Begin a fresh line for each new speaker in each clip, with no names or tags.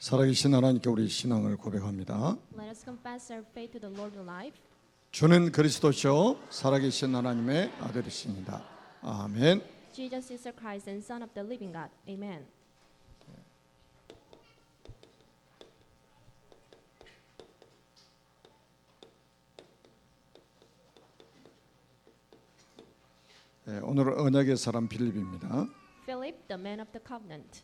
살아계신 하나님께 우리 신앙을 고백합니다.
Let us confess our faith to the Lord alive.
주는 그리스도시요 살아계신 하나님의 아들이십니다. 아멘.
Jesus is the Christ and Son of the living God. Amen.
오늘 언약의 사람 빌립입니다.
Philip, the man of the covenant.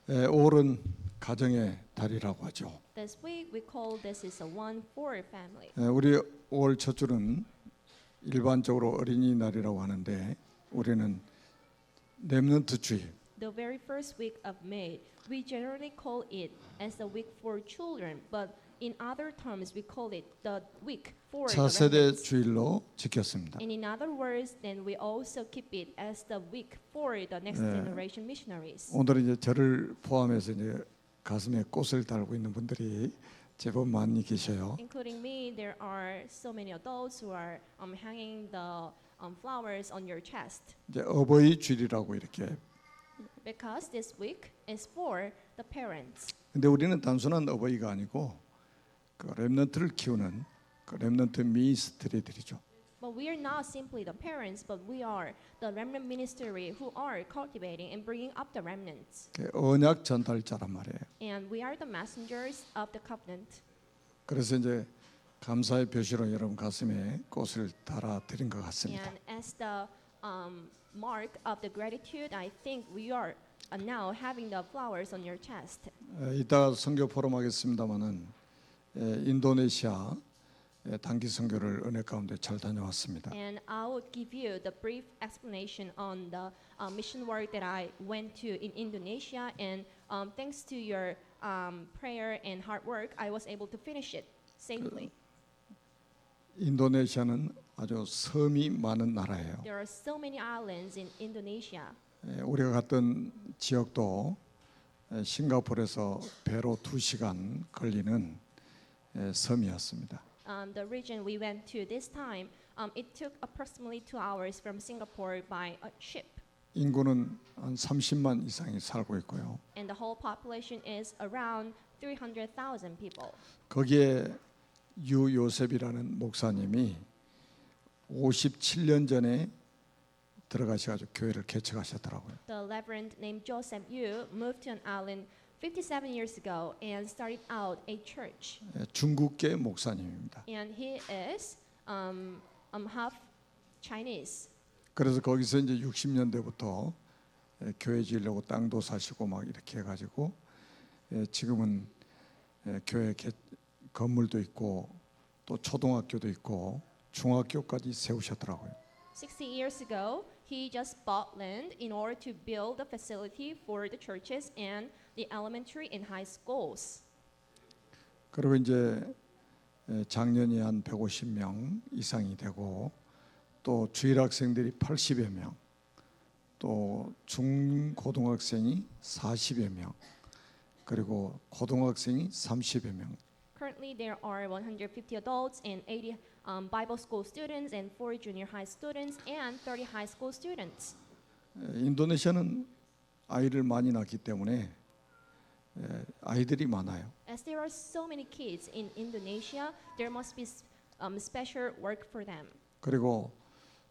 5월은 가정의 달이라고 하죠.
This week we call this is a one for family.
우리 5월 첫 주는 일반적으로 어린이날이라고 하는데 우리는 렘넌트 주일.
The very first week of May, we generally call it as the week for children, but in other terms we call it the week for the
차세대
remnants.
주일로 지켰습니다.
And in other words, then we also keep it as the week for the next generation missionaries.
오늘은 이제 저를 포함해서 이제 가슴에 꽃을 달고 있는 분들이 제법 많이 계셔요.
Including me, there are so many adults who are hanging the flowers on your chest
이제 어버이 주일이라고 이렇게.
because this week is for the parents.
근데 우리는 단순한 어버이가 아니고 그 렘넌트를 키우는 그 렘넌트 미니스트리들이죠.
But we are not simply the parents, but we are the remnant ministry who are cultivating and bringing up the remnants.
그 언약 전달자란 말이에요.
And we are the messengers of the covenant.
그래서 이제 감사의 표시로 여러분 가슴에 꽃을 달아 드린 것 같습니다.
And as the mark of the gratitude, I think we are now having the flowers on your chest.
이따 선교 포럼 하겠습니다마는 인도네시아 단기 선교를 은혜 가운데 잘 다녀왔습니다.
And I will give you the brief explanation on the mission work that I went to in Indonesia. And thanks to your prayer and hard work, I was able to finish it safely.
인도네시아는 아주 섬이 많은 나라예요.
There are so many islands in Indonesia.
우리가 갔던 지역도 싱가포르에서 배로 2시간 걸리는 섬이었습니다.
The region we went to this time, it took approximately 2 hours from Singapore by a ship.
인구는 한 30만 이상이 살고 있고요.
And the whole population is around 300,000 people.
거기에 유 요셉이라는 목사님이 57년 전에 들어가셔가지고 교회를 개척하셨더라고요.
The Reverend named Joseph Yu moved to an island 57 years ago and started out a church.
중국계 목사님입니다.
And he is half Chinese.
그래서 거기서 이제 60년대부터 교회 지으려고 땅도 사시고 막 이렇게 해가지고 지금은 교회 건물도 있고 또 초등학교도 있고 중학교까지 세우셨더라고요.
60 years ago, he just bought land in order to build a facility for the churches and the elementary and high schools.
그리고 이제 작년이 한 150명 이상이 되고 또 주일 학생들이 80여 명, 또 중고등학생이 40여 명, 그리고 고등학생이 30여 명.
Currently, there are 150 adults and 80 Bible school students and 40 junior high students and 30 high school students.
인도네시아는 아이를 많이 낳기 때문에 아이들이 많아요.
As there are so many kids in Indonesia, there must be special work for them.
그리고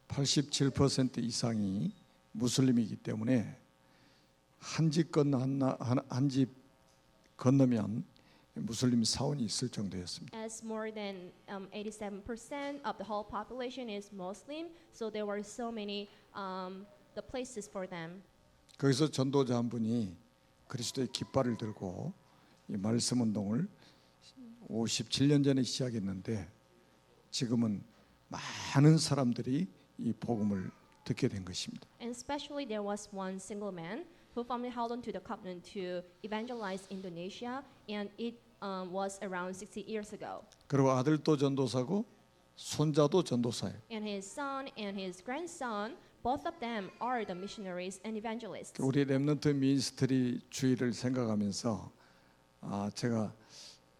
87% 이상이 무슬림이기 때문에 한 집 건너면 무슬림 사원이 있을 정도였습니다.
As more than 87% of the whole population is Muslim, so there were so many the places for them.
거기서 전도자 한 분이 그리스도의 깃발을 들고 이 말씀 운동을 57년 전에 시작했는데 지금은 많은 사람들이 이 복음을 듣게 된 것입니다.
And especially there was one single man who firmly held on to the covenant to evangelize Indonesia, and it was around 60 years ago.
그리고 아들도 전도사고 손자도 전도사예요.
And his son and his grandson, both of them are the missionaries and evangelists.
우리 렘넌트 미니스트리 주의를 생각하면서 제가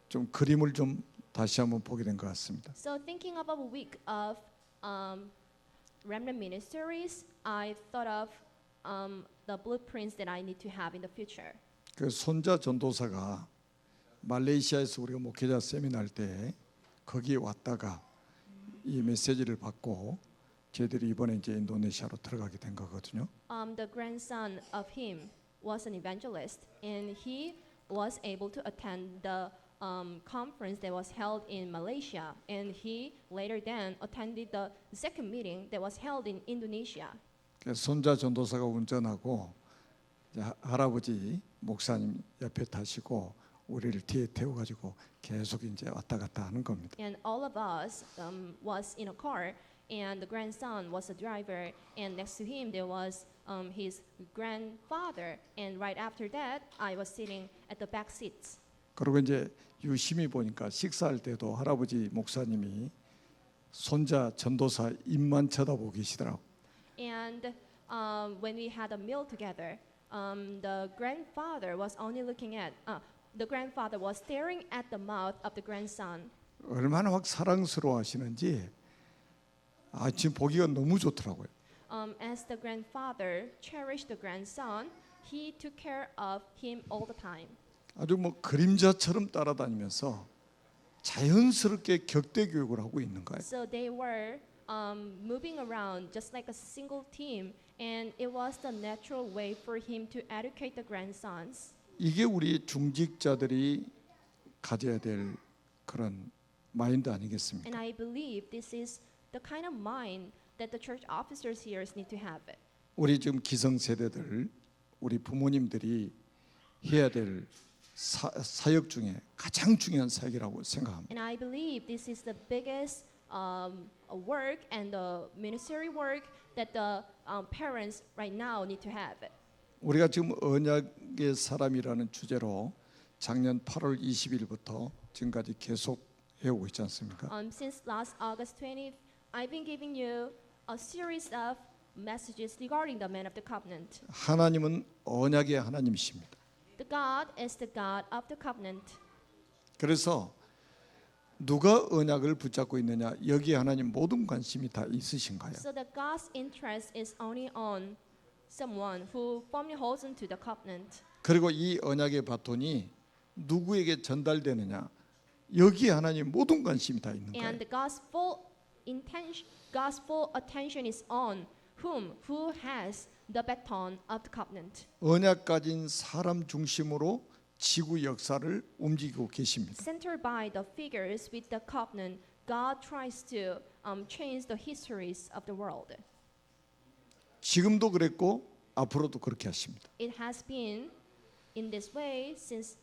좀 그림을 좀 다시 한번 보게 된 것 같습니다.
So thinking about a week of remnant ministries, I thought of the blueprints that I need to have in the future.
그 손자 전도사가 말레이시아에서 우리가 목회자 세미나 할 때 거기에 왔다가 이 메시지를 받고 저희들이 이번에 이제 인도네시아로 들어가게 된 거거든요.
The grandson of him was an evangelist, and he was able to attend the conference that was held in Malaysia, and he later then attended the second meeting that was held in Indonesia.
그 손자 전도사가 운전하고 이제 할아버지 목사님 옆에 타시고 우리를 뒤에 태워가지고 계속 이제 왔다 갔다 하는 겁니다.
And all of us was in a car, and the grandson was a driver, and next to him there was his grandfather, and right after that I was sitting at the back seats.
그리고 이제 유심히 보니까 식사할 때도 할아버지 목사님이 손자 전도사 입만 쳐다보고 계시더라고.
And when we had a meal together, the grandfather was only looking at the grandfather was staring at the mouth of the grandson.
얼마나 막 사랑스러워하시는지 지금 보기가 너무 좋더라고요.
As the grandfather cherished the grandson, he took care of him all the time.
아주 뭐 그림자처럼 따라다니면서 자연스럽게 격대 교육을 하고 있는 거예요.
So they were moving around just like a single team, and it was the natural way for him to educate the grandsons.
이게 우리 중직자들이 가져야 될 그런 마인드 아니겠습니까?
And I believe this is the kind of mind that the church officers here need to have.
우리 지금 기성세대들, 우리 부모님들이 해야 될 사역 중에 가장 중요한 사역이라고 생각합니다.
And I believe this is the biggest work and the ministry work that the parents right now need to have.
우리가 지금 언약의 사람이라는 주제로 작년 8월 20일부터 지금까지 계속 해오고 있지 않습니까?
Since last August 20th, I've been giving you a series of messages regarding the man of the covenant.
하나님은 언약의 하나님이십니다.
The God is the God of the covenant.
그래서 누가 언약을 붙잡고 있느냐 여기에 하나님 모든 관심이 다 있으신가요?
So the God's interest is only on someone who firmly holds on to the covenant.
그리고 이 언약의 바톤이 누구에게 전달되느냐 여기에 하나님 모든 관심이 다 있는 거예요.
And the God's full attention is on who has the baton of the covenant.
언약 가진 사람 중심으로 지구 역사를 움직이고 계십니다.
Centered by the figures with the covenant, God tries to change the histories of the world.
지금도 그랬고 앞으로도 그렇게 하십니다.
It has been in this way since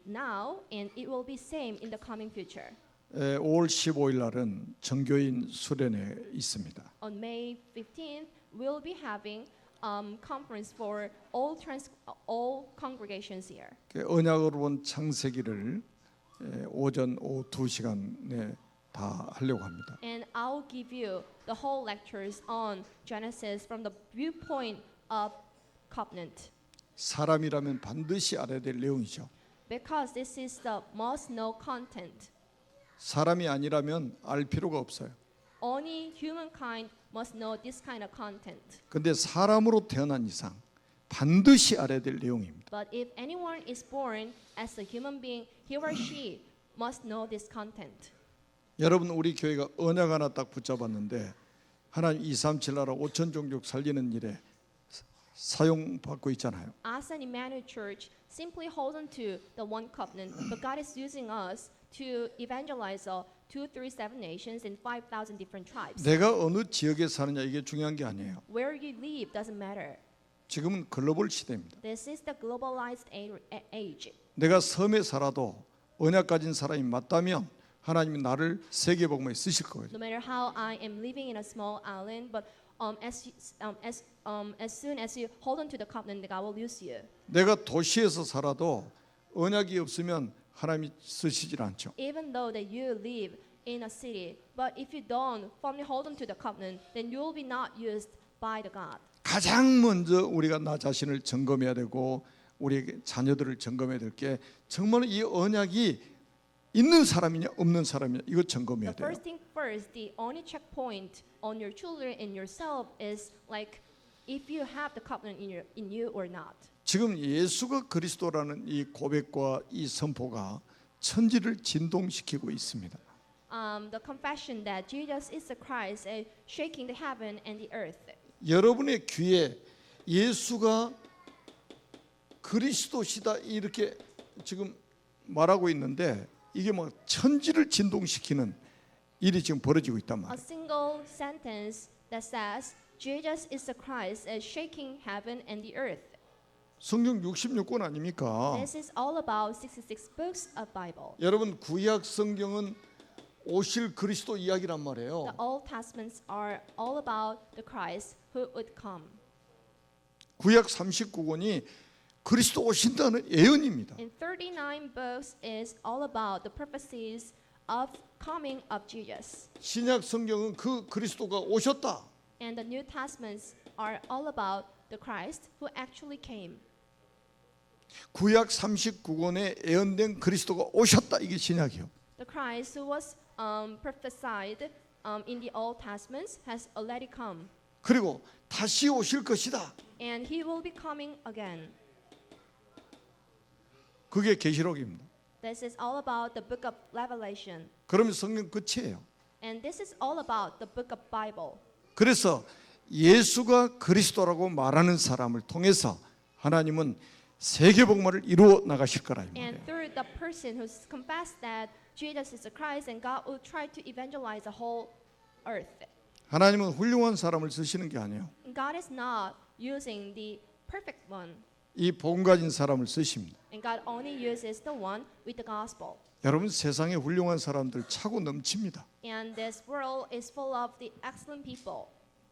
now, and it will be same in the coming future.
5월 15일 날은 정교인 수련회 있습니다.
On May 15th, we'll be having conference for all congregations here.
언약으로 본 창세기를 오전 오후 2시간에 다 하려고 합니다.
And I'll give you the whole lectures on Genesis from the viewpoint of covenant.
사람이라면 반드시 알아야 될 내용이죠.
Because this is the must know content.
사람이 아니라면 알 필요가 없어요.
Only humankind must know this kind of content.
근데 사람으로 태어난 이상 반드시 알아야 될 내용입니다.
But if anyone is born as a human being, he or she must know this content.
여러분 우리 교회가 언약 하나 딱 붙잡았는데 하나님 237 나라 5천 종족 살리는 일에 사용받고 있잖아요.
As an Emmanuel Church, simply hold on to the one covenant, but God is using us to evangelize 237 nations and 5,000 different tribes.
내가 어느 지역에 사느냐 이게 중요한 게 아니에요.
Where you live doesn't matter.
지금은 글로벌 시대입니다.
This is the globalized age.
내가 섬에 살아도 언약 가진 사람이 맞다면 하나님이 나를 세계 복음에 쓰실 거예요.
No matter how I am living in a small island, but as soon as you hold on to the covenant, God will use you.
내가 도시에서 살아도 언약이 없으면 하나님이 쓰시질 않죠.
Even though that you live in a city, but if you don't firmly hold on to the covenant, then you will be not used by the God.
가장 먼저 우리가 나 자신을 점검해야 되고 우리 자녀들을 점검해야 될 게 정말 이 언약이 있는 사람이냐 없는 사람이냐 이거 점검해야
The
돼요.
first thing first, the only checkpoint on your children and yourself is like if you have the covenant in you or not.
지금 예수가 그리스도라는 이 고백과 이 선포가 천지를 진동시키고 있습니다.
The confession that Jesus is the Christ is shaking the heaven and the earth.
여러분의 귀에 예수가 그리스도시다 이렇게 지금 말하고 있는데 이게 뭐 천지를 진동시키는 일이 지금 벌어지고 있단
A
말이에요.
single sentence that says Jesus is the Christ is shaking heaven and the earth.
성경 66권 아닙니까?
This is all about 66 books of Bible.
여러분 구약 성경은 오실 그리스도 이야기란 말이에요.
The Old Testaments are all about the Christ who would come.
구약 39권이 그리스도 오신다는 예언입니다.
In 39 books is all about the prophecies of coming of Jesus.
신약 성경은 그 그리스도가 오셨다.
And the New Testaments are all about the Christ who actually came.
구약 39권에 예언된 그리스도가 오셨다. 이게 신약이요.
The Christ who was prophesied in the Old Testaments has already come.
그리고 다시 오실 것이다.
And he will be coming again.
그게 계시록입니다.
This is all about the book of Revelation.
그러면 성경 끝이에요.
And this is all about the book of Bible.
그래서 예수가 그리스도라고 말하는 사람을 통해서 하나님은 세계 복음을 이루어 나가실 거라 이
And
말이에요.
through the person who's confessed that Jesus is the Christ, and God will try to evangelize the whole earth.
하나님은 훌륭한 사람을 쓰시는 게 아니에요.
God is not using the perfect one,
이 복음 가진 사람을 쓰십니다.
and God only uses the one with the gospel.
여러분 세상에 훌륭한 사람들 차고 넘칩니다.
And this world is full of the excellent people,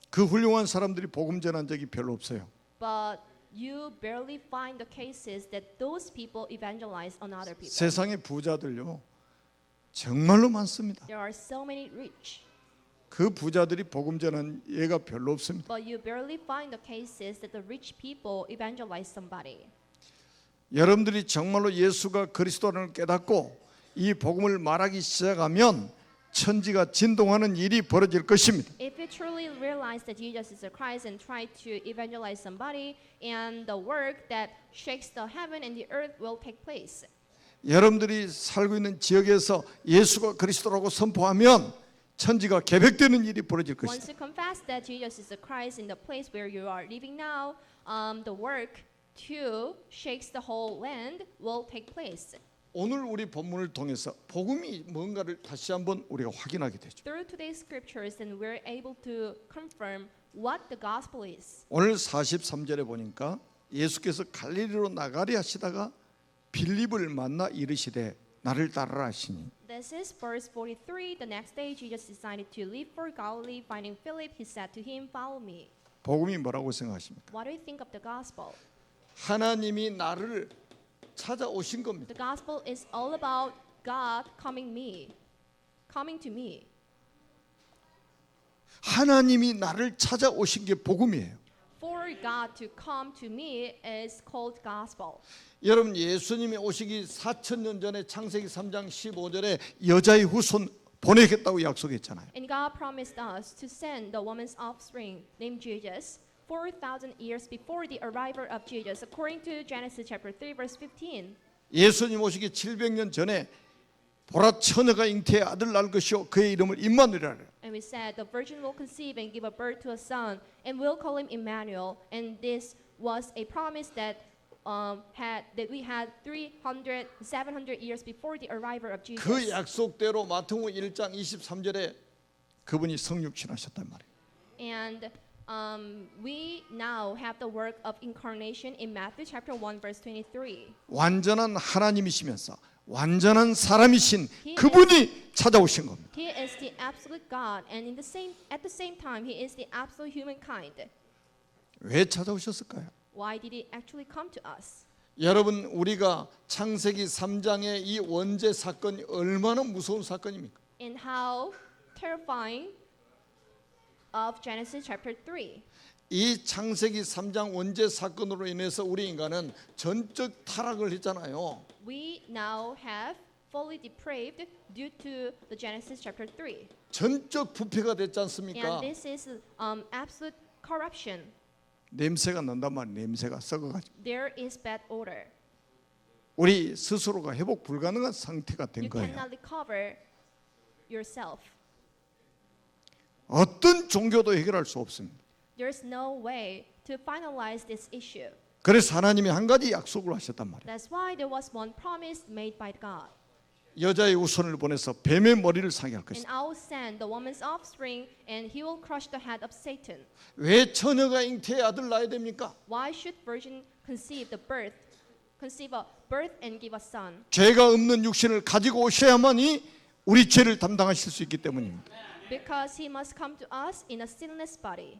그 훌륭한 사람들이 복음 전한 적이 별로 없어요.
but you barely find the cases that those people evangelize on other people.
세상의 부자들요 정말로 많습니다.
There are so many rich,
그 부자들이 복음 전한 예가 별로 없습니다.
but you barely find the cases that the rich people evangelize somebody.
여러분들이 정말로 예수가 그리스도를 깨닫고 이 복음을 말하기 시작하면 천지가 진동하는 일이 벌어질 것입니다.
If you truly realize that Jesus is the Christ and try to evangelize somebody, and the work that shakes the heaven and the earth will take place.
여러분들이 살고 있는 지역에서 예수가 그리스도라고 선포하면 천지가 개벽되는 일이 벌어질
Once
것이다.
you confess that Jesus is the Christ in the place where you are living now, the work to shakes the whole land will take place.
오늘 우리 본문을 통해서 복음이 뭔가를 다시 한번 우리가 확인하게 되죠.
Through today's scriptures, then we're able to confirm what the gospel is.
오늘 43절에 보니까 예수께서 갈릴리로 나가리 하시다가 빌립을 만나 이르시되 나를 따르라 하시니
This is verse 43. The next day, Jesus decided to leave for Galilee. Finding Philip, he said to him, "Follow me."
복음이 뭐라고 생각하십니까?
What do you think of the gospel?
하나님이 나를 찾아오신 겁니다.
The gospel is all about God coming to me.
하나님이 나를 찾아오신 게 복음이에요.
For God to come to me is called gospel.
여러분 예수님이 오시기 4,000년 전에 창세기 3장 15절에 여자의 후손 보내겠다고 약속했잖아요.
And God promised us to send the woman's offspring named Jesus 4,000 years before the arrival of Jesus, according to Genesis chapter 3 verse 15.
예수님 오시기 700년 전에 보라 처녀가 잉태의 아들 낳을 것이요 그의 이름을 임마누엘이라.
And we said the virgin will conceive and give a birth to a son, and we'll call him Emmanuel. And this was a promise that we had 700 years before the arrival of Jesus.
그 약속대로 마태복음 1장 23절에 그분이 성육신하셨단 말이에요.
And we now have the work of incarnation in Matthew chapter 1 verse 23.
완전한 하나님이시면서 완전한 사람이신 그분이 찾아오신 겁니다.
He is the absolute God, and at the same time, He is the absolute humankind.
왜 찾아오셨을까요?
Why did He actually come to us?
여러분 우리가 창세기 3장의 이 원죄 사건이 얼마나 무서운 사건입니까?
And how terrifying of Genesis chapter 3.
이 창세기 3장 원죄 사건으로 인해서 우리 인간은 전적 타락을 했잖아요.
We now have fully depraved due to the Genesis chapter 3.
전적 부패가 됐지 않습니까?
And this is absolute corruption.
냄새가 난단 말이에요. 냄새가 썩어가지고
there is bad odor.
우리 스스로가 회복 불가능한 상태가 된
You
거예요.
cannot recover yourself.
어떤 종교도 해결할 수 없습니다.
There's no way to finalize this issue.
그래서 하나님이 한 가지 약속을 하셨단 말이에요.
That's why there was one promise made by God.
여자의 후손을 보내서 뱀의 머리를 상할
And
것이다.
I will send the woman's offspring, and he will crush the head of Satan.
왜 처녀가 잉태의 아들 낳아야 됩니까?
Why should virgin conceive a birth and give a son?
죄가 없는 육신을 가지고 오셔야만이 우리 죄를 담당하실 수 있기 때문입니다.
Because he must come to us in a sinless body.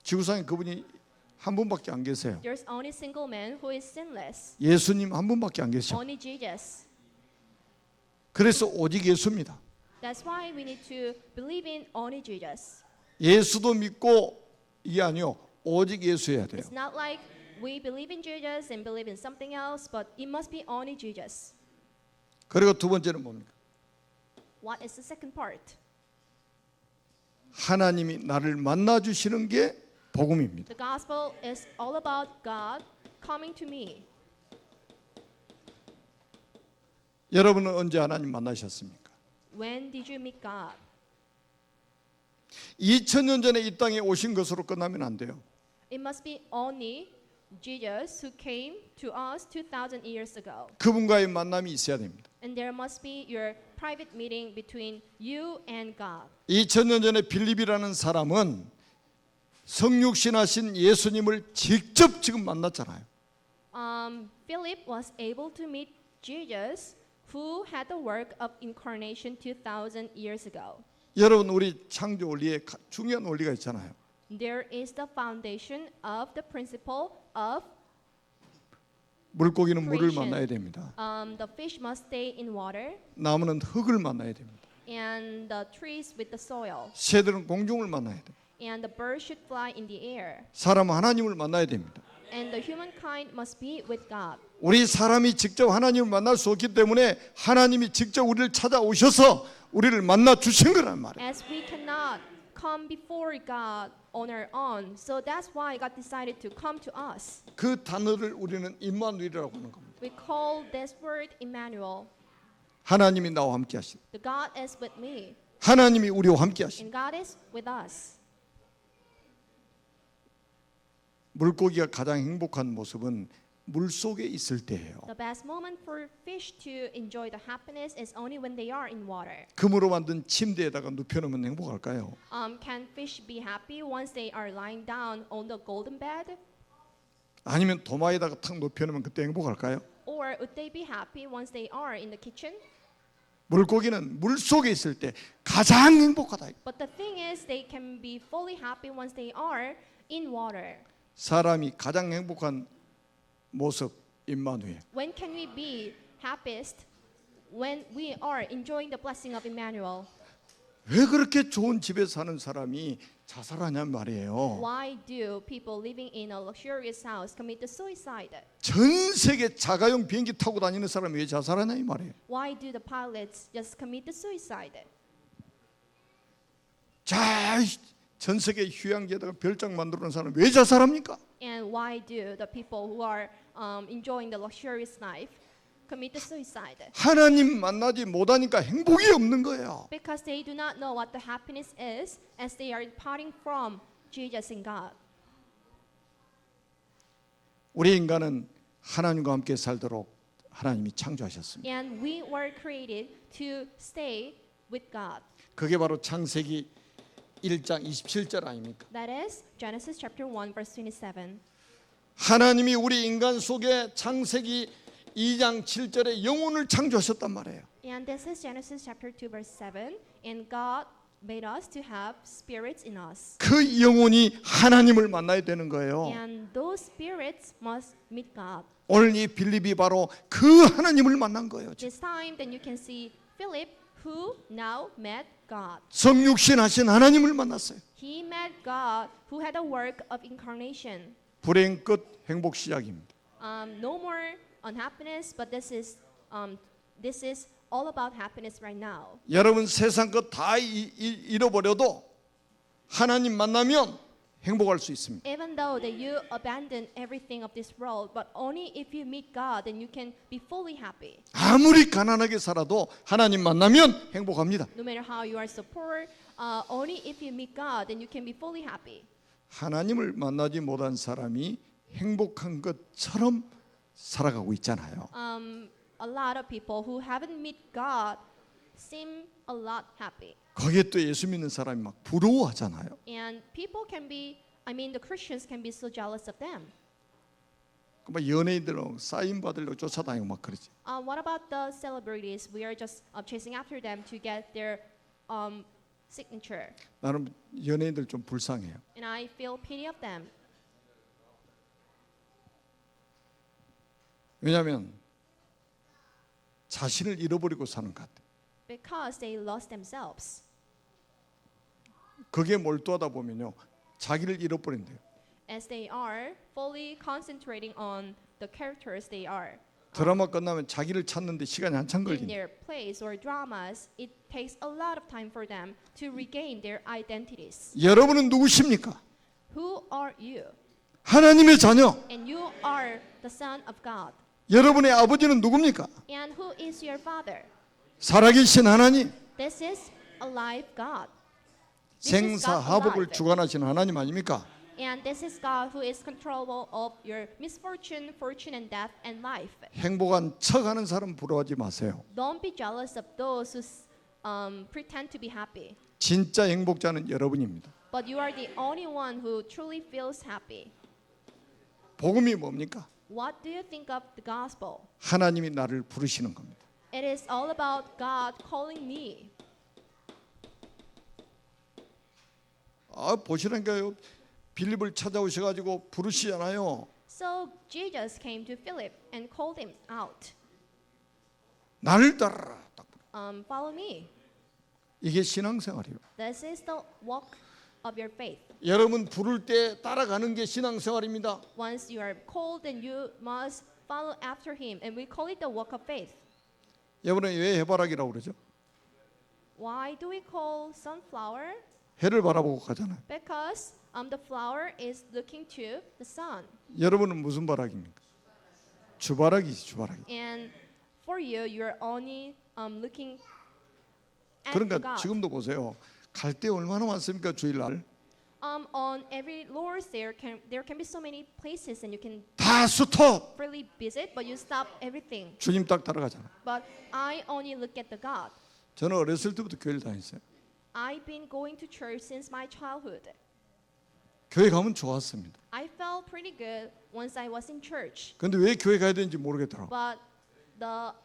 지구상에 그분이 한 분밖에 안 계세요.
There's only single man who is sinless.
예수님 한 분밖에 안 계셔.
Only Jesus.
그래서 오직 예수입니다.
That's why we need to believe in only Jesus.
예수도 믿고 이게 아니요. 오직 예수여야 돼요.
It's not like we believe in Jesus and believe in something else, but it must be only Jesus.
그리고 두 번째는 뭡니까?
What is the second part?
하나님이 나를 만나 주시는 게 복음입니다.
The gospel is all about God coming to me.
여러분은 언제 하나님 만나셨습니까?
When did you meet God?
2000년 전에 이 땅에 오신 것으로 끝나면 안 돼요.
It must be only Jesus who came to us 2,000 years ago.
그분과의 만남이 있어야 됩니다.
And there must be your private meeting between you and God.
2000년 전에 빌립이라는 사람은 성육신하신 예수님을 직접 지금 만났잖아요.
Philip was able to meet Jesus who had the work of incarnation 2,000 years ago.
여러분 우리 창조 원리에 중요한 원리가 있잖아요.
There is the foundation of the principle of
물고기는 물을
creation.
만나야 됩니다.
The fish must stay in water,
나무는 흙을 만나야 됩니다.
and the trees with the soil,
새들은 공중을 만나야 됩니다.
and the birds should fly in the air,
사람은 하나님을 만나야 됩니다.
and the humankind must be with God.
우리 사람이 직접 하나님을 만날 수 없기 때문에 하나님이 직접 우리를 찾아오셔서 우리를 만나 주신 거란 말이에요.
As we cannot come before God on our own, so that's why God decided to come to us.
그 단어를 우리는 임마누엘이라고 하는 겁니다.
We call this word Emmanuel.
하나님이 나와 함께 하신.
The God is with me,
하나님이 우리와 함께 하신.
and God is with us.
물고기가 가장 행복한 모습은 물 속에 있을 때예요.
The best moment for fish to enjoy the happiness is only when they are in water.
금으로 만든 침대에다가 눕혀놓으면 행복할까요?
Can fish be happy once they are lying down on the golden bed?
아니면 도마에다가 탁 눕혀놓으면 그때 행복할까요?
Or would they be happy once they are in the kitchen?
물고기는 물 속에 있을 때 가장 행복하다.
But the thing is, they can be fully happy once they are in water.
사람이 가장 행복한 모습 임마누엘.
When can we be happiest? When we are enjoying the blessing of Emmanuel.
왜 그렇게 좋은 집에 사는 사람이 자살하냔 말이에요.
Why do people living in a luxurious house commit the suicide?
전 세계 자가용 비행기 타고 다니는 사람이 왜 자살하냐 이 말이에요.
Why do the pilots just commit the suicide?
자, 전 세계 휴양지에다가 별장 만들어놓은 사람 왜 자살합니까?
And why do the people who are enjoying the luxurious life commit the suicide?
하나님 만나지 못하니까 행복이 없는 거예요.
Because they do not know what the happiness is as they are departing from Jesus and God.
우리 인간은 하나님과 함께 살도록 하나님이 창조하셨습니다.
And we were created to stay with God.
그게 바로 창세기 1장 27절 아닙니까?
That is Genesis chapter 1 verse 27.
하나님이 우리 인간 속에 창세기 2장 7절에 영혼을 창조하셨단 말이에요.
And this is Genesis chapter 2 verse 7. And God made us to have spirits in us.
그 영혼이 하나님을 만나야 되는 거예요.
And those spirits must meet God.
오늘 이 빌립이 바로 그 하나님을 만난 거예요.
This time then you can see Philip who now met God.
성육신 하신 하나님을 만났어요.
He met God who had a work of incarnation.
불행 끝 행복 시작입니다.
No more unhappiness, but this is all about happiness right now.
여러분 세상 것 다 잃어버려도 하나님 만나면 행복할 수 있습니다.
Even though that you abandon everything of this world, but only if you meet God, then you can be fully happy.
아무리 가난하게 살아도 하나님 만나면 행복합니다.
No matter how you are so poor, only if you meet God, then you can be fully happy.
하나님을 만나지 못한 사람이 행복한 것처럼 살아가고 있잖아요.
A lot of people who haven't met God seem a lot happy.
거기에 또 예수 믿는 사람이 막 부러워하잖아요.
And people can be, the Christians can be so jealous of them.
막 연예인들로 사인 받으려고 쫓아다니고 막 그러지.
What about the celebrities? We are just chasing after them to get their signature.
나는 연예인들 좀 불쌍해요.
And I feel pity of them.
왜냐하면 자신을 잃어버리고 사는 것 같아요.
Because they lost themselves.
거기에 몰두하다 보면요, 자기를 잃어버린대요.
As they are fully concentrating on the characters they are
드라마 끝나면 자기를 찾는데 시간이 한참
in
걸린대요.
their plays or dramas, it takes a lot of time for them to regain their identities.
여러분은 누구십니까?
Who are you?
하나님의 자녀.
And you are the son of God.
여러분의 아버지는 누굽니까?
And who is your father?
살아계신 하나님.
This is alive God. This is God
생사하복을
alive.
주관하시는 하나님 아닙니까?
And this is God who is controllable of your misfortune, fortune, and death and life.
행복한 척하는 사람 부러워하지 마세요.
Don't be jealous of those who pretend to be happy.
진짜 행복자는 여러분입니다.
But you are the only one who truly feels happy.
복음이 뭡니까?
What do you think of the gospel?
하나님이 나를 부르시는 겁니다.
It is all about God calling me.
보시라니까요. 빌립을 찾아오셔가지고 부르시잖아요.
So Jesus came to Philip and called him out.
나를 따르라. 딱.
Follow me.
이게 신앙생활이에요.
This is the walk of your faith.
여러분 부를 때 따라가는 게 신앙생활입니다.
Once you are called, then you must follow after him, and we call it the walk of faith.
여러분은 왜 해바라기라고 그러죠?
Why do we call sunflower?
해를 바라보고 가잖아요.
Because the flower is looking to the sun.
여러분은 무슨 바라기입니까? 주바라기지, 주바라기.
And for you, you're only looking at
그러니까
God.
지금도 보세요. 갈 때 얼마나 많습니까, 주일날?
On every Lord's there can be so many places, and you can
다 스톱.
freely visit, but you stop everything.
주님 딱 따라가잖아요.
But I only look at the God.
저는 어렸을 때부터 교회를 다녔어요.
I've been going to church since my childhood.
교회 가면 좋았습니다.
I felt pretty good once I was in church,
근데 왜 교회 가야 되는지 모르겠더라고요.
but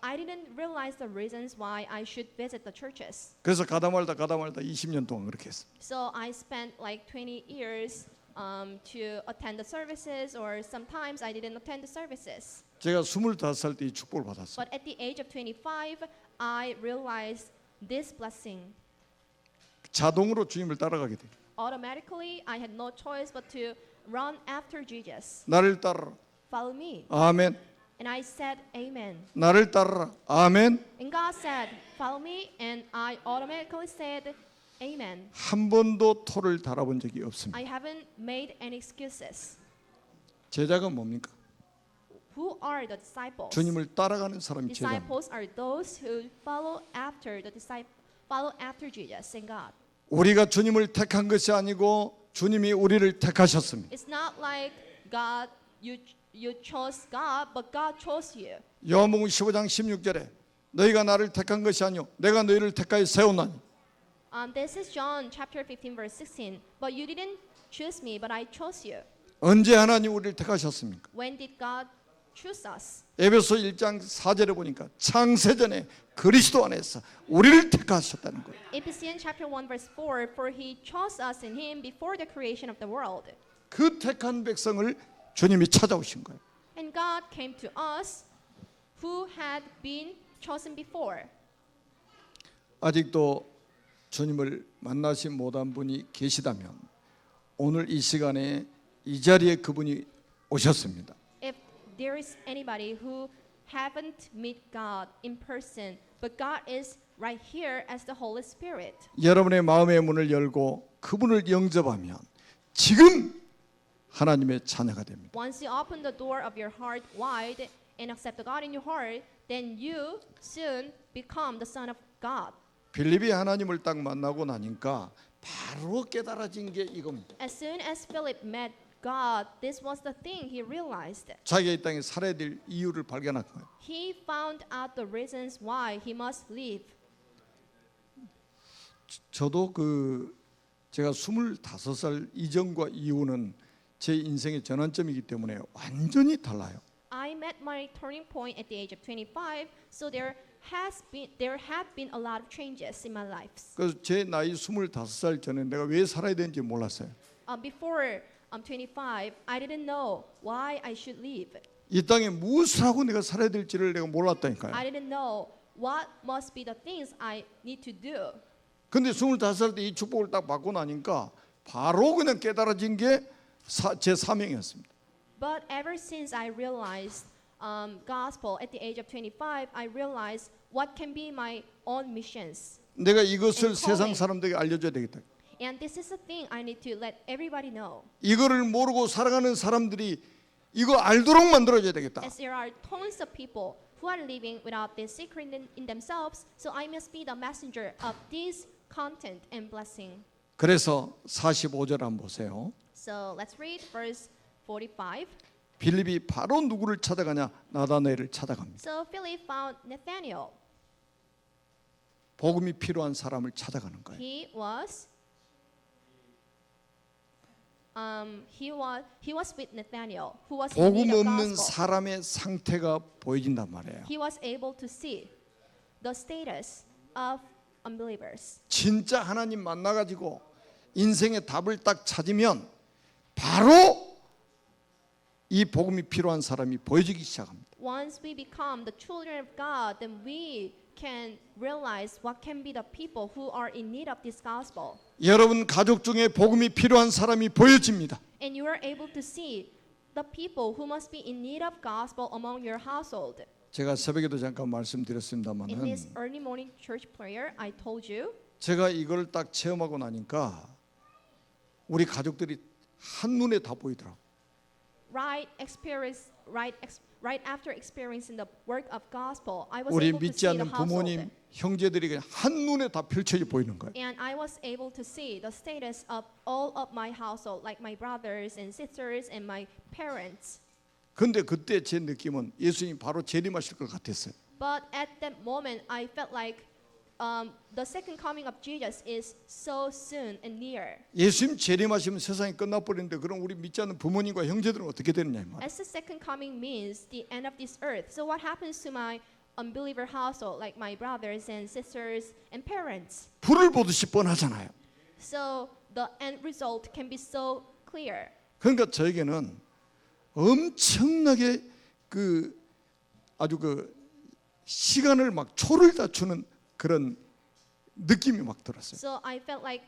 I didn't realize the reasons why I should visit the churches.
그래서 가다 말다 20년 동안 그렇게 했어요.
So I spent like 20 years to attend the services, or sometimes I didn't attend the services.
제가 25살 때 이 축복을 받았어요.
But at the age of 25, I realized this blessing.
자동으로 주님을 따라가게 돼요.
Automatically, I had no choice but to run after Jesus.
나를 따르라.
Follow me.
아멘.
And I said, Amen.
나를 따르라. 아멘.
And God said, Follow me. And I automatically said, Amen.
한 번도 토를 달아본 적이 없습니다.
I haven't made any excuses.
제자가 뭡니까?
Who are the disciples?
주님을 따라가는 사람이 제자입니다.
Disciples are those who follow after Jesus and God.
우리가 주님을 택한 것이 아니고 주님이 우리를 택하셨습니다.
It's not like God, you chose God, but God chose you.
요한복음 15장 16절에 너희가 나를 택한 것이 아니요 내가 너희를 택하여 세웠나니.
This is John chapter 15 verse 16. But you didn't choose me, but I chose you.
언제 하나님 우리를 택하셨습니까?
When did God choose us?
에베소 1장 4절에 보니까 창세전에 그리스도 안에서 우리를 택하셨다는 거예요.
Ephesians chapter 1 verse 4. For he chose us in him before the creation of the world.
그 택한 백성을 주님이 찾아오신 거예요.
And God came to us who had been chosen before.
아직도 주님을 만나지 못한 분이 계시다면 오늘 이 시간에 이 자리에 그분이 오셨습니다.
If there is anybody who haven't met God in person, but God is right here as the Holy Spirit.
여러분의 마음의 문을 열고 그분을 영접하면 지금 하나님의 자녀가 됩니다.
Once you open the door of your heart wide and accept the God in your heart, then you soon become the son of God.
빌립이 하나님을 딱 만나고 나니까 바로 깨달아진 게 이겁니다.
As soon as Philip met God, this was the thing he realized.
자기가 이 땅에 살아야 될 이유를 발견한 거예요.
He found out the reasons why he must live.
저도 제가 25살 이전과 이후는 제 인생의 전환점이기 때문에 완전히 달라요.
I met my turning point at the age of 25, so there have been a lot of changes in my life.
그래서 제 나이 25살 전에 내가 왜 살아야 되는지 몰랐어요.
Before 25, I didn't know why I should live.
이 땅에 무엇을 하고 내가 살아야 될지를 내가 몰랐다니까요.
I didn't know what must be the things I need to do.
근데 25살 때 이 축복을 딱 받고 나니까 바로 그냥 깨달아진 게 제 사명이었습니다.
But ever since I realized gospel at the age of 25, I realized what can be my own missions.
내가 이것을
And
세상
calling.
사람들에게 알려줘야 되겠다.
And this is a thing I need to let everybody know.
이거를 모르고 살아가는 사람들이 이거 알도록 만들어줘야 되겠다.
As there are tons of people who are living without this secret in themselves, so I must be the messenger of this content and blessing.
그래서 45절 한번 보세요.
So let's read verse 45.
빌립이 바로 누구를 찾아가냐? 나다나엘을 찾아갑니다.
So Philip found Nathanael.
복음이 필요한 사람을 찾아가는 거예요.
He was with Nathanael, who was in
복음
need of
없는
gospel.
사람의 상태가 보여진단 말이에요.
He was able to see the status of unbelievers.
진짜 하나님 만나가지고 인생의 답을 딱 찾으면 바로 이 복음이 필요한 사람이 보여지기 시작합니다.
Once we become the children of God, then we can realize what can be the people who are in need of this gospel.
여러분 가족 중에 복음이 필요한 사람이 보여집니다.
And you are able to see the people who must be in need of gospel among your household.
제가 새벽에도 잠깐
In
말씀드렸습니다만은
this early morning church prayer, I told you,
제가 이걸 딱 체험하고 나니까 우리 가족들이 한눈에 다 보이더라고요.
right after experiencing the work of gospel, I was
우리
able to
믿지
see the
않는
household.
부모님, 형제들이 그냥 한눈에 다 펼쳐져 보이는 거예요.
And I was able to see the status of all of my household, like my brothers and sisters and my parents.
근데 그때 제 느낌은 예수님이 바로 재림하실 것 같았어요.
But at that moment, I felt like the second coming of Jesus is so soon and near.
예수님 재림하시면 세상이 끝나버리는데 그럼 우리 믿지 않는 부모님과 형제들은 어떻게 되느냐 이 말이에요.
As the second coming means the end of this earth. So what happens to my unbeliever household, like my brothers and sisters and parents?
불을 보듯이 뻔하잖아요.
So the end result can be so clear.
그러니까 저에게는 엄청나게 아주 시간을 막 초를 다투는 그런 느낌이 막 들었어요.
So I felt like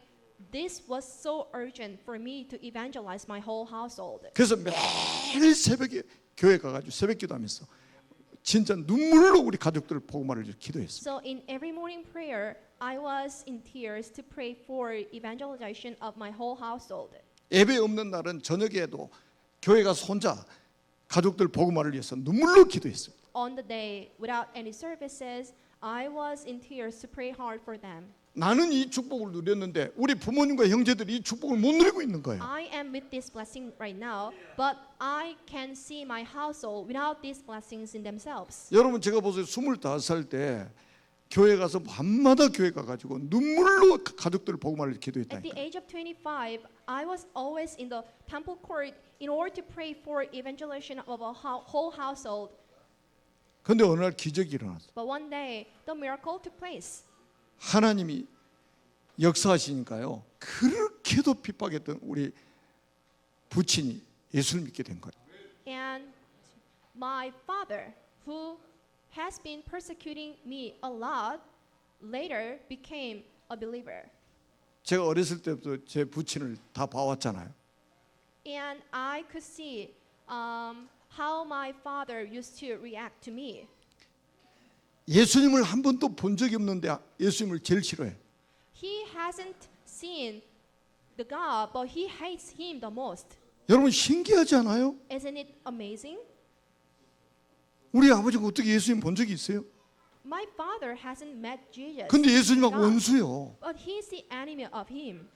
this was so urgent for me to evangelize my whole household.
그래서 매일 새벽에 교회 가가지고 새벽 기도하면서 진짜 눈물로 우리 가족들 복음화를 기도했어요.
So in every morning prayer, I was in tears to pray for evangelization of my whole household.
예배 없는 날은 저녁에도 교회 가서 혼자 가족들 복음화를 위해서 눈물로 기도했어요.
On the day without any services, I was in tears to pray hard for them.
나는 이 축복을 누렸는데 우리 부모님과 형제들이 이 축복을 못 누리고 있는 거예요.
I am with this blessing right now, but I can see my household without these blessings in themselves.
여러분 제가 보세요. 25살 때 교회 가서 밤마다 교회 가가지고 눈물로 가족들 복음화를
At the
기도했다니까.
age of 25, I was always in the temple court in order to pray for evangelization of a whole household.
근데 어느 날 기적이 일어났어.
But one day, the miracle took place.
하나님이 역사하시니까요. 그렇게도 핍박했던 우리 부친이 예수를 믿게 된 거예요.
And my father, who has been persecuting me a lot, later became a believer.
제가 어렸을 때부터 제 부친을 다 봐왔잖아요.
And I could see how my father used to react to me.
예수님을 한 번도 본 적이 없는데 예수님을 제일 싫어해.
He hasn't seen the God, but he hates him the most.
여러분 신기하지 않아요?
Isn't it amazing?
우리 아버지가 어떻게 예수님 본 적이 있어요?
My father hasn't met Jesus.
근데 예수님하고
God,
원수요.
but he's the enemy of him.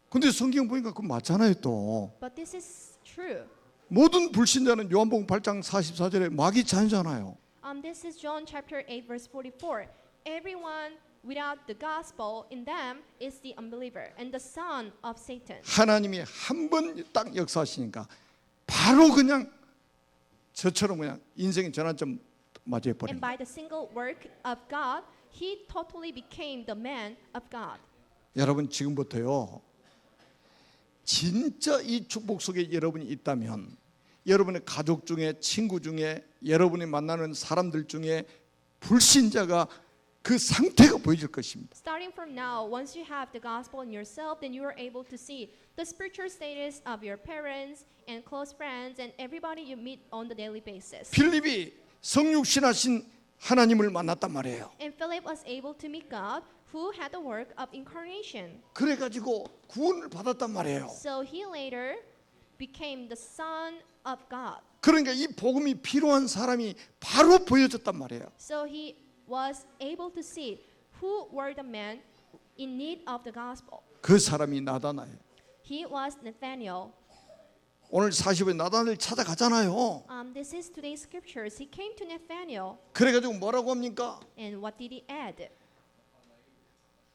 근데 성경 보니까 그거 맞잖아요 또.
But this is true.
모든 불신자는 요한복음 8장 44절에 마귀 자녀잖아요.
This is John chapter 8 verse 44. Everyone without the gospel in them is the unbeliever and the son of Satan.
하나님이 한 번 딱 역사하시니까 바로 그냥 저처럼 그냥 인생의 전환점 맞이해 버린
And by the single work of God, he totally became the man of God.
여러분 지금부터요. 진짜 이 축복 속에 여러분이 있다면 여러분의 가족 중에 친구 중에 여러분이 만나는 사람들 중에 불신자가 그 상태가 보여질 것입니다.
Starting from now, once you have the gospel in yourself, then you are able to see the spiritual status of your parents and close friends and everybody you meet on the daily basis.
필립이 성육신하신 하나님을 만났단 말이에요.
And Philip was able to meet God who had the work of incarnation.
그래가지고 구원을 받았단 말이에요.
So he later became the son of God.
그러니까 이 복음이 필요한 사람이 바로 보여졌단 말이에요.
So he was able to see who were the men in need of the gospel.
그 사람이 나다나예요.
He was Nathaniel.
오늘 40에 나단을 찾아가잖아요.
This is today's scriptures. He came to Nathaniel,
그래가지고 뭐라고 합니까?
and what did he add?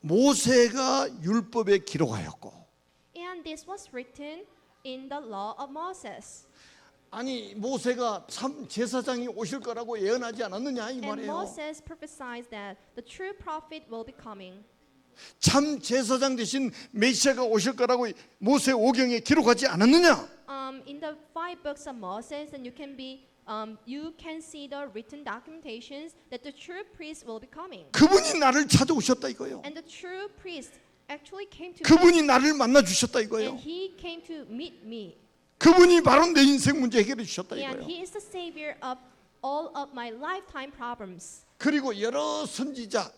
모세가 율법에 기록하였고.
And this was written in the law of Moses.
아니 모세가 참 제사장이 오실 거라고 예언하지 않았느냐 이
And
말이에요.
Moses prophesied that the true prophet will be coming.
참 제사장 대신 메시아가 오실 거라고 모세 오경에 기록하지 않았느냐?
In the 5 books of Moses, and you can see the written documentations that the true priest will be coming.
그분이 나를 찾아오셨다 이거예요.
And the true priest actually came to me,
그분이 나를 만나 주셨다 이거예요.
and he came to meet me.
그분이 바로 내 인생 문제 해결해 주셨다
And
이거예요.
he is the savior of all of my lifetime problems.
그리고 여러 선지자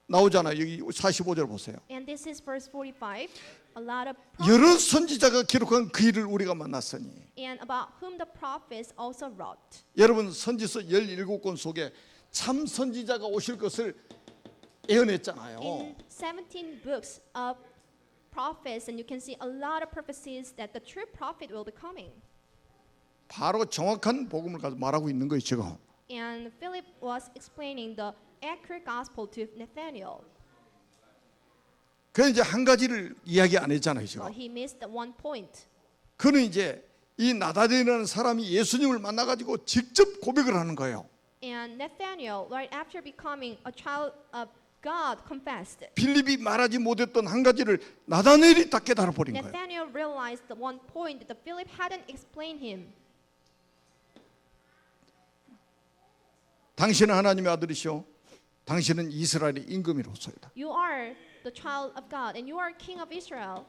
나오잖아요. 여기 45절 보세요.
And this is verse 45. A lot of
여러
prophets,
선지자가 기록한 그 일을 우리가 만났으니
and about whom the prophets also wrote.
여러분 선지서 17권 속에 참 선지자가 오실 것을 예언했잖아요.
In 17 books of prophets, and you can see a lot of prophecies that the true prophet will be coming.
바로 정확한 복음을 가지고 말하고 있는 거예요 지금.
And Philip was explaining the accurate gospel to Nathaniel.
그래서 이제 한 가지를 이야기 안 했잖아요
But
지금.
he missed the one point.
그는 이제 이 나다니엘이라는 사람이 예수님을 만나가지고 직접 고백을 하는 거예요.
And Nathaniel, right after becoming a child of God, confessed.
빌립이 말하지 못했던 한 가지를 나다니엘이 다 깨달아 버린 거예요.
Nathaniel realized the one point that the Philip hadn't explained him.
당신은 하나님의 아들이시오. 당신은 이스라엘의 임금이로소이다.
You are the child of God, and you are king of Israel.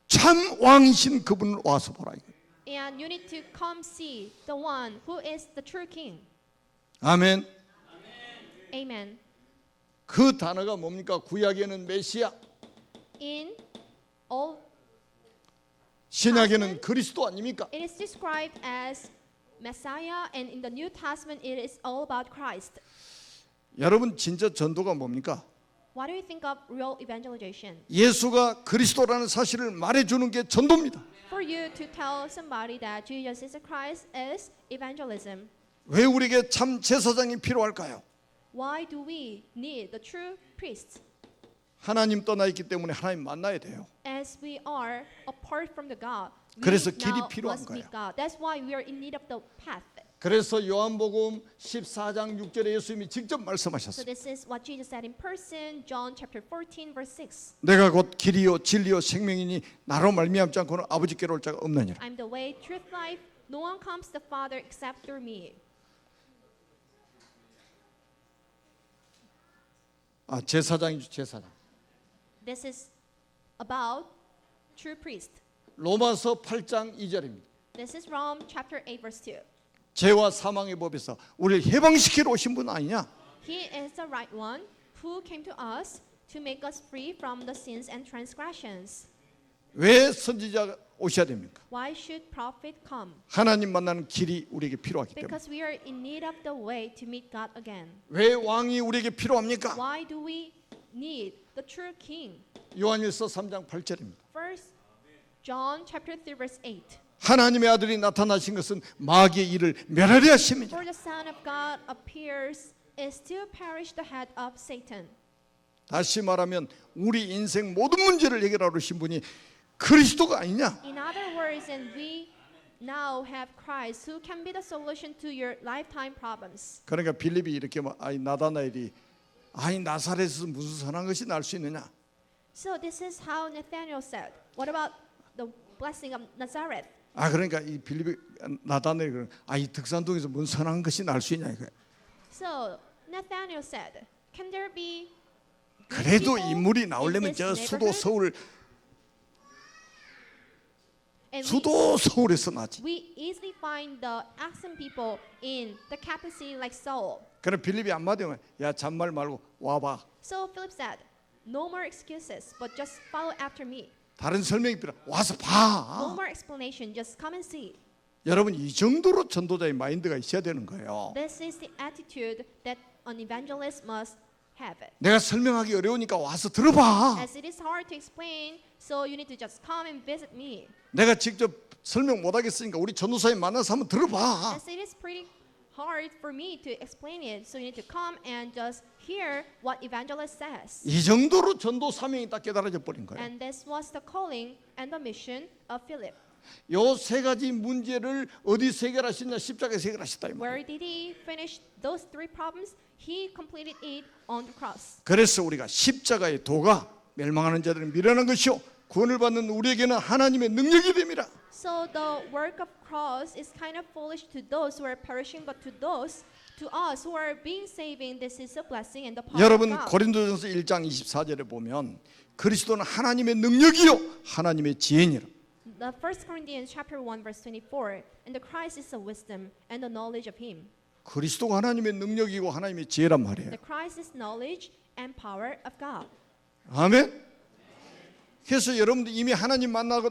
참 왕이신 그분을 와서 보라.
And you need to come see the one who is the true king.
아멘.
Amen.
그 단어가 뭡니까? 구약에는 메시아,
In Old
신약에는 그리스도 아닙니까?
it is described as Messiah, and in the New Testament it is all about Christ.
여러분 진짜 전도가 뭡니까?
What do you think of real evangelization?
예수가 그리스도라는 사실을 말해주는 게 전도입니다.
For you to tell somebody that Jesus is the Christ is evangelism.
왜 우리에게 참 제사장이 필요할까요?
Why do we need the true priest?
하나님 떠나 있기 때문에 하나님 만나야 돼요.
As we are apart from the God, we
그래서 길이
now
필요한
must meet
거예요.
God. That's why we are in need of the path.
그래서 요한복음 14장 6절에 예수님이 직접
So
말씀하셨어요.
this is what Jesus said in person, John chapter 14, verse 6.
내가 곧 길이요 진리요 생명이니 나로 말미암지 않고는 아버지께로 올 자가 없느니라.
I'm the way, truth, life. No one comes to the Father except through me.
아 제사장이죠 제사장.
This is about true priest.
로마서 8장 2절입니다.
This is Rome chapter 8, verse 2.
죄와 사망의 법에서 우리를 해방시키러 오신 분 아니냐?
He is the right one who came to us to make us free from the sins and transgressions.
왜 선지자가 오셔야 됩니까?
Why should prophet come?
하나님 만나는 길이 우리에게 필요하기 때문에.
Because we are in need of the way to meet God again.
왜 왕이 우리에게 필요합니까?
Why do we need the true king?
요한일서 3장 8절입니다.
First John chapter 3 verse 8.
하나님의 아들이 나타나신 것은 마귀의 일을 멸하려 하심이니라.
For the Son of God appears is to perish the head of Satan.
다시 말하면 우리 인생 모든 문제를 해결하러 오신 분이 그리스도가 아니냐?
In other words, and we now have Christ who can be the solution to your lifetime problems.
그러니까 빌립이 이렇게 아이 나다나엘이 아이 나사렛에서 무슨 선한 것이 날 수 있느냐?
So this is how Nathanael said. What about the blessing of Nazareth?
아 그러니까 이 빌립이 나다나엘이 아이 득산동에서 무슨 선한 것이 날 수 있냐 이거야.
So Nathanael said, can there be
그래도
people
인물이
in
나오려면
this
저
neighborhood? And
수도 서울에서 나지.
we easily find the accent people in the capital city like Seoul.
그래 빌립이 한마디 하면 야 잔말 말고 와봐.
So Philip said, no more excuses, but just follow after me.
다른 설명이 필요. 와서
No
봐.
more explanation, just come and see.
여러분 이 정도로 전도자의 마인드가 있어야 되는 거예요.
This is the attitude that an evangelist must have it.
내가 설명하기 어려우니까 와서 들어봐.
As it is hard to explain, so you need to just come and visit me.
내가 직접 설명 못하겠으니까 우리 전도사님 만나서 한번 들어봐.
As it is pretty hard for me to explain it, so you need to come and just hear what evangelist says.
이 정도로 전도 사명이 딱 깨달아져 버린 거예요.
And this was the calling and the mission of Philip.
요 세 가지 문제를 어디서 해결하시냐? 십자가에서 해결하셨다 이 말이에요.
Where did he finish those three problems? He completed it on the cross.
그래서 우리가 십자가의 도가 멸망하는 자들은 미련한 것이요 구원을 받는 우리에게는 하나님의 능력이 됨이라.
So the work of cross is kind of foolish to those who are perishing, but to us who are being saving, this is a blessing and the power
여러분
of God.
고린도전서 1장 24절에 보면 그리스도는 하나님의 능력이요 하나님의 지혜니라.
The 1 Corinthians chapter 1 verse 24, and the Christ is the wisdom and the knowledge of Him.
그리스도가 하나님의 능력이고 하나님의 지혜란 말이에요.
The Christ is knowledge and power of God.
아멘. 그래서 여러분들 이미 하나님 만나고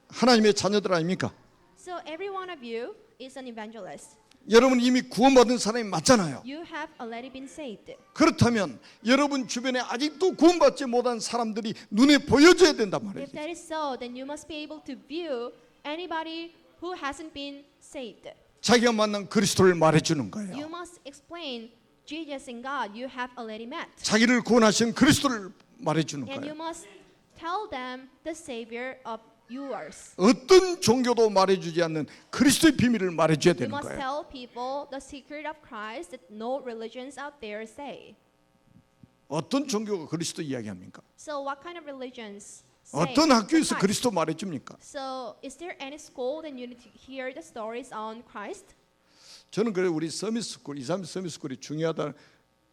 하나님의 자녀들 아닙니까?
So every one of you is an evangelist.
여러분 이미 구원받은 사람이 맞잖아요.
You have already been saved.
그렇다면 여러분 주변에 아직도 구원받지 못한 사람들이 눈에 보여져야 된단 말이에요.
If that is so, then you must be able to view anybody who hasn't been saved.
자기가 만난 그리스도를 말해주는
You
거예요.
must explain Jesus and God you have already met.
자기를 구원하신 그리스도를 말해주는
And you
거예요.
must tell them the Savior of yours.
어떤 종교도 말해주지 않는 그리스도의 비밀을 말해줘야
You
되는
must
거예요.
tell people the secret of Christ that no religions out there say.
어떤 종교가 그리스도 이야기합니까?
So what kind of religions say
어떤 학교에서
Christ?
그리스도 말해줍니까?
So is there any school that you need to hear the stories on Christ?
저는 그래 우리 서밋스쿨 2, 3 서밋스쿨이 중요하다.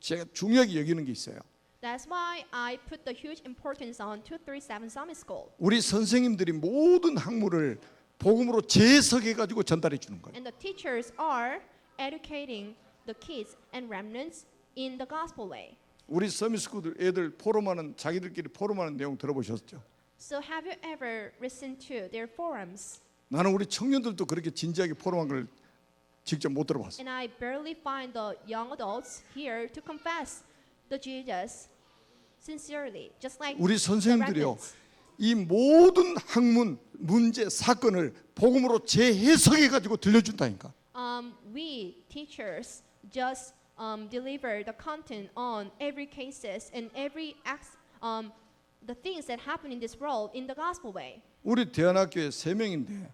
제가 중요하게 여기는 게 있어요.
That's why I put the huge importance on 237 Summit School.
우리 선생님들이 모든 학문을 복음으로 재해석해 가지고 전달해 주는 거예요.
And the teachers are educating the kids and remnants in the gospel way.
우리 서밋스쿨 애들 포럼하는 자기들끼리 포럼하는 내용 들어보셨죠?
So have you ever listened to their forums?
나는 우리 청년들도 그렇게 진지하게 포럼한 걸 직접 못 들어봤어.
And I barely find the young adults here to confess the Jesus sincerely, just like
우리
the
선생님들이요.
remnants.
이 모든 학문, 문제, 사건을 복음으로 재해석해 가지고 들려준다니까.
We teachers just deliver the content on every cases and every the things that happen in this world in the gospel way.
우리 대안학교에 3명인데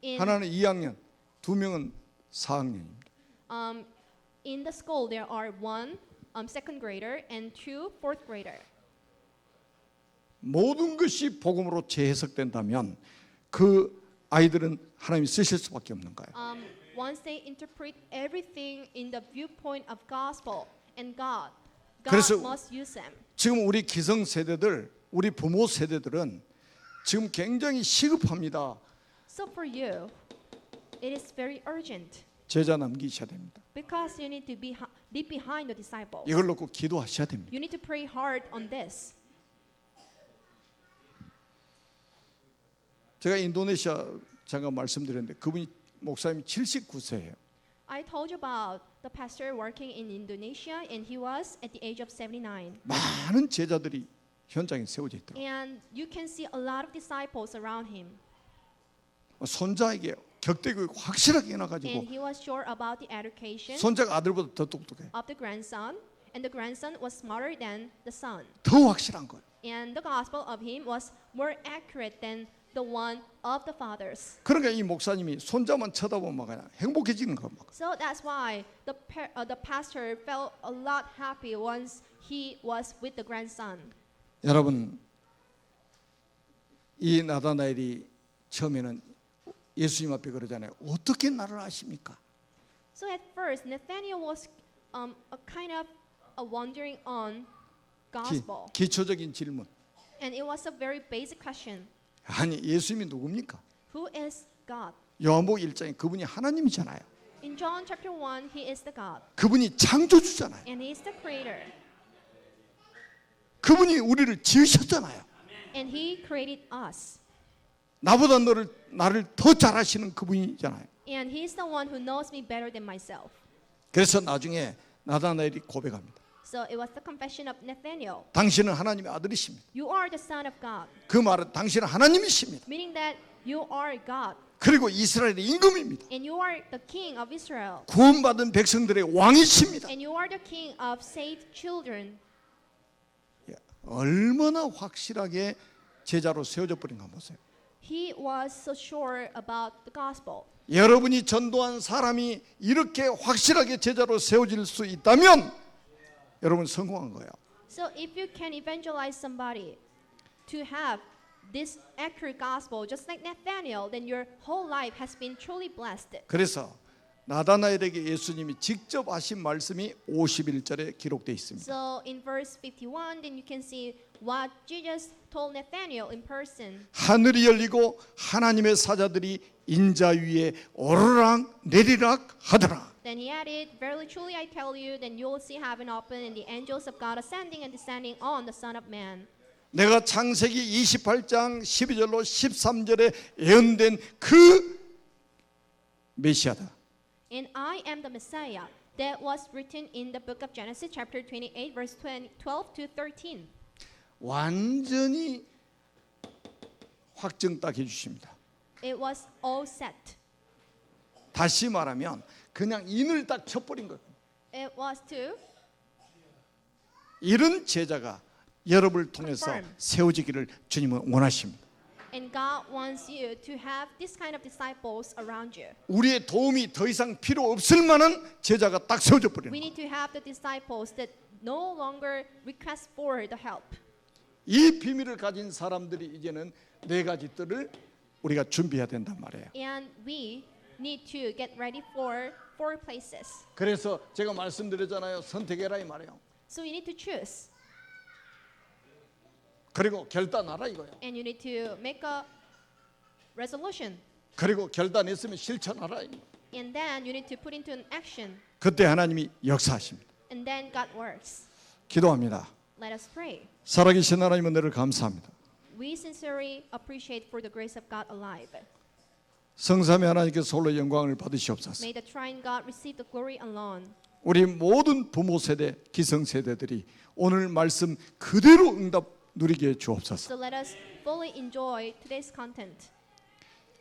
In
하나는 2학년, 2명은 4학년입니다.
in the school there are one second grader and two fourth grader.
모든 것이 복음으로 재해석된다면 그 아이들은 하나님이 쓰실 수밖에 없는 거예요.
Once they interpret everything in the viewpoint of gospel and God
그래서
must use them.
지금 우리 기성 세대들, 우리 부모 세대들은 지금 굉장히 시급합니다.
So for you, it is very urgent
제자 남기셔야 됩니다.
because you need to be leave behind the disciples.
이걸 놓고 기도하셔야 됩니다.
You need to pray hard on this.
제가 인도네시아 잠깐 말씀드렸는데 그분이 목사님이 79세예요.
I told you about the pastor working in Indonesia, and he was at the age of 79.
많은 제자들이 현장에 세워져 있더라고요.
And you can see a lot of disciples around him.
손자에게 격대교육 확실하게 해놔가지고
And he was sure about the education
손자가 아들보다 더 똑똑해.
of the grandson, and the grandson was smarter than the son.
더 확실한 거예요.
And the gospel of him was more accurate than the one of the fathers.
그러니까 이 목사님이 손자만 쳐다보면 그냥 행복해지는 거야. 막.
So that's why the pastor felt a lot happy once he was with the grandson.
여러분, 이 나다나엘이 처음에는 예수님 앞에 그러잖아요. 어떻게 나를 아십니까?
So at first, Nathanael was a kind of wondering on gospel,
기초적인 질문.
and it was a very basic question:
아니 예수님이 누굽니까?
Who is God?
요한복음 1장에 그분이 하나님이잖아요.
In John chapter 1, he is the God,
그분이 창조주잖아요.
and he is the creator,
그분이 우리를 지으셨잖아요.
and he created us,
나보다 나를 더 잘하시는 그분이잖아요.
and he is the one who knows me better than myself.
그래서 나중에 나다나엘이 고백합니다.
So it was the confession of Nathanael:
당신은 하나님의 아들이십니다.
You are the son of God,
그 말은 당신은 하나님이십니다.
meaning that you are God,
그리고 이스라엘의 임금입니다.
and you are the king of Israel,
구원받은 백성들의 왕이십니다.
and you are the king of saved children.
얼마나 확실하게 제자로 세워져 버린가 보세요.
He was so sure about the gospel.
여러분이 전도한 사람이 이렇게 확실하게 제자로 세워질 수 있다면 여러분 성공한 거예요.
So if you can evangelize somebody to have this accurate gospel, just like Nathanael, then your whole life has been truly blessed.
그래서 나다나엘에게 예수님이 직접 하신 말씀이 51절에 기록되어 있습니다.
So in verse 51, then you can see what Jesus told Nathanael in person.
하늘이 열리고 하나님의 사자들이 인자 위에 오르락 내리락 하더라.
Then he added, Verily, truly, I tell you, then you will see heaven open and the angels of God ascending and descending on the Son of Man.
내가 창세기 28장 12절로 13절에 예언된 그 메시아다.
And I am the Messiah that was written in the book of Genesis, chapter 28, verse 12 to 13.
완전히 확정 딱 해주십니다.
It was all set.
다시 말하면 그냥 인을 딱 쳐버린 거예요.
It was to
이런 제자가 여러분을 통해서
Confirm.
세워지기를 주님은 원하십니다.
And God wants you to have this kind of disciples around you.
우리의 도움이 더 이상 필요 없을 만한 제자가 딱 세워져 버려요.
We need to have the disciples that no longer request for the help.
이 비밀을 가진 사람들이 이제는 네 가지 뜰을 우리가 준비해야 된단 말이에요.
And we need to get ready for 4 places.
그래서 제가 말씀드렸잖아요. 선택해라 이 말이에요.
So you need to choose.
그리고 결단하라 이거예요.
And you need to make a resolution.
그리고 결단했으면 실천하라.
And then you need to put into an action.
그때 하나님이 역사하십니다.
And then God works.
기도합니다.
Let us pray.
살아계신 하나님 은혜를 감사합니다.
We sincerely appreciate for the grace of God alive.
성삼위 하나님께서 홀로 영광을 받으시옵소서.
May the trine God receive the glory alone.
우리 모든 부모 세대, 기성 세대들이 오늘 말씀 그대로 응답 누리게 해 주옵소서.
So let us fully enjoy today's content.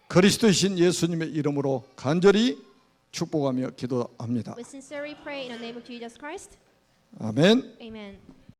그리스도이신 예수님의 이름으로 간절히 축복하며 기도합니다.
We sincerely pray in the name of Jesus Christ.
아멘.
Amen.